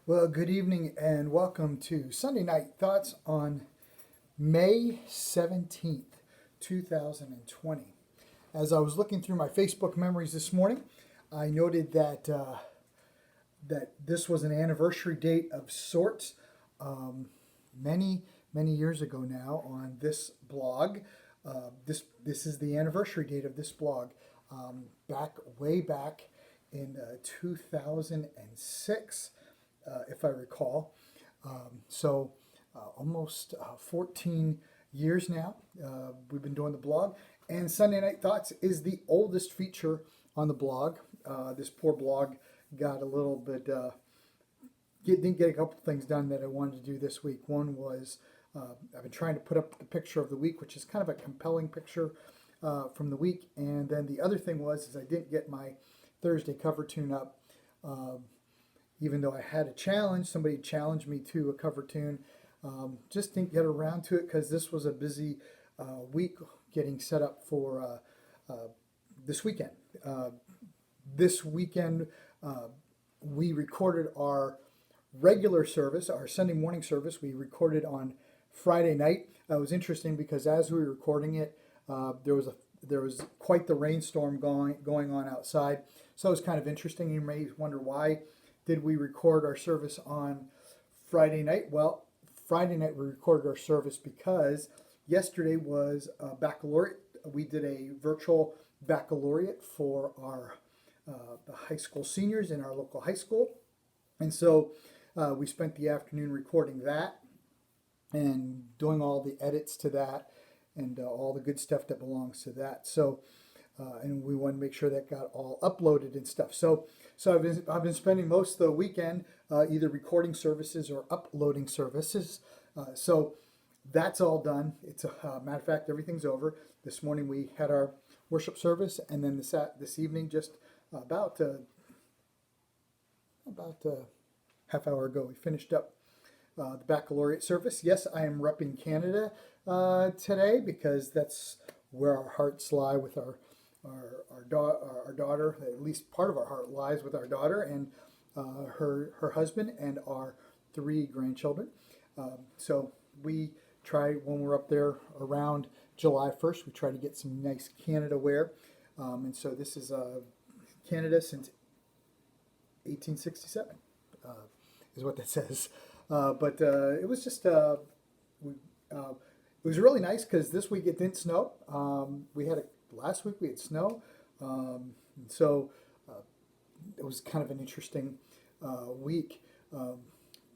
Well, good evening and welcome to Sunday Night Thoughts on May 17th, 2020. As I was looking through my Facebook memories this morning, I noted that this was an anniversary date of sorts. Um, many years ago now on this blog. This is the anniversary date of this blog. Way back in 2006, if I recall. Almost 14 years now we've been doing the blog. And Sunday Night Thoughts is the oldest feature on the blog. This poor blog got a little bit, didn't get a couple things done that I wanted to do this week. One was I've been trying to put up the picture of the week, which is kind of a compelling picture from the week. And then the other thing is I didn't get my Thursday cover tune up. Even though I had a challenge, somebody challenged me to a cover tune. Just didn't get around to it because this was a busy week getting set up for this weekend. This weekend, we recorded our regular service, our Sunday morning service. We recorded on Friday night. It was interesting because as we were recording it, there was quite the rainstorm going on outside. So it was kind of interesting. You may wonder why did we record our service on Friday night? Well, Friday night we recorded our service because yesterday was a baccalaureate. We did a virtual baccalaureate for our the high school seniors in our local high school. And so we spent the afternoon recording that and doing all the edits to that and all the good stuff that belongs to that. And we want to make sure that got all uploaded and stuff. So I've been spending most of the weekend either recording services or uploading services. So that's all done. It's a matter of fact, everything's over. This morning we had our worship service, and then this evening, just about half hour ago, we finished up the baccalaureate service. Yes, I am repping Canada today because that's where our hearts lie with our daughter. At least part of our heart lies with our daughter and her husband and our three grandchildren. So we try when we're up there around July 1st, we try to get some nice Canada wear. And so this is Canada since 1867 is what that says. But it was just it was really nice because this week it didn't snow. Last week we had snow, so it was kind of an interesting week.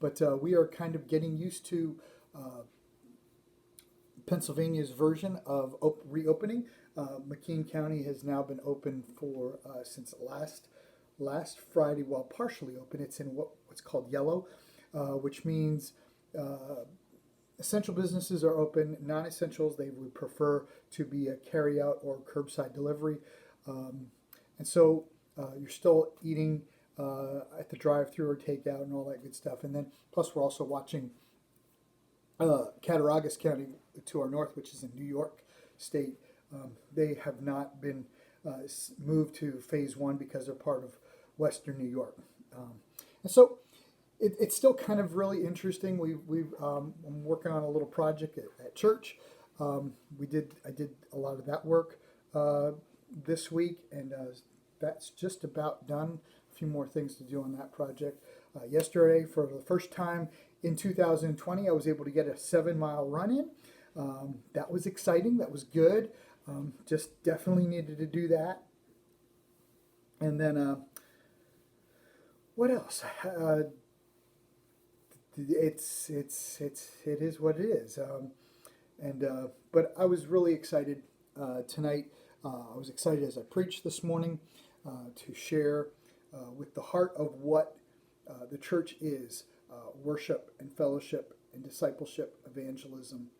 But we are kind of getting used to Pennsylvania's version of reopening. McKean County has now been open for since last Friday. Well, partially open. It's in what's called yellow, which means essential businesses are open. Non-essentials, they would prefer to be a carry-out or curbside delivery. And so you're still eating at the drive-through or takeout and all that good stuff. And then plus we're also watching Cattaraugus County to our north, which is in New York State. They have not been moved to phase one because they're part of Western New York. And so it's still kind of really interesting. I'm working on a little project at church. I did a lot of that work this week, and that's just about done. A few more things to do on that project. Yesterday, for the first time in 2020, I was able to get a 7-mile run in. That was exciting. That was good. Just definitely needed to do that. And then what else? It is what it is. But I was really excited tonight. I was excited as I preached this morning to share with the heart of what the church is: worship and fellowship and discipleship, evangelism,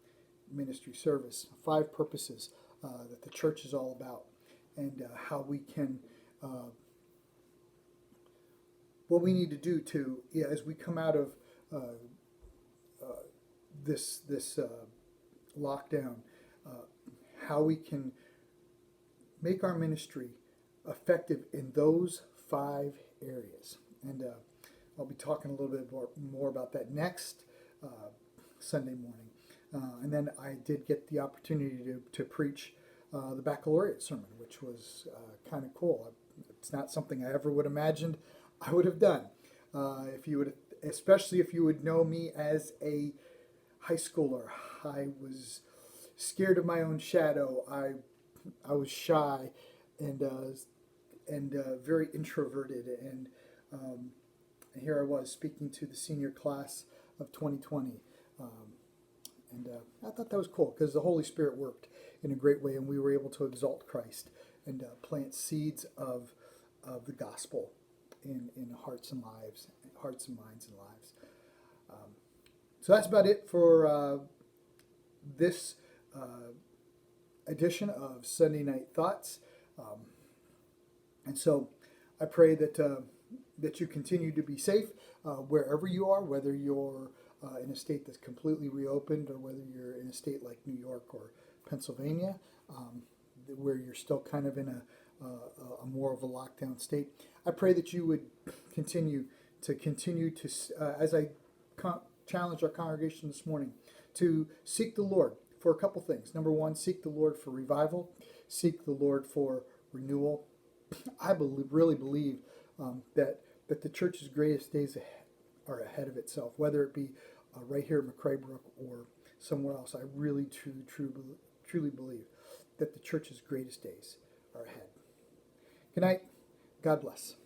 ministry, service. 5 purposes that the church is all about, and how we can. What we need to do to, as we come out of this lockdown, how we can make our ministry effective in those 5 areas. And I'll be talking a little bit more about that next Sunday morning. And then I did get the opportunity to preach the baccalaureate sermon, which was kind of cool. It's not something I ever would have imagined I would have done. If you would, especially if you would know me as a high schooler, I was scared of my own shadow. I was shy and very introverted, and here I was speaking to the senior class of 2020. I thought that was cool because the Holy Spirit worked in a great way, and we were able to exalt Christ and plant seeds of the gospel in hearts and lives, hearts and minds and lives. So that's about it for this edition of Sunday Night Thoughts. And so I pray that you continue to be safe wherever you are, whether you're in a state that's completely reopened or whether you're in a state like New York or Pennsylvania, where you're still kind of in a more of a lockdown state. I pray that you would continue to as I challenge our congregation this morning, to seek the Lord for a couple things. Number one, seek the Lord for revival, seek the Lord for renewal. I really believe that the church's greatest days are ahead of itself, whether it be right here at McCrae Brook or somewhere else. I really, truly believe that the church's greatest days are ahead. Good night. God bless.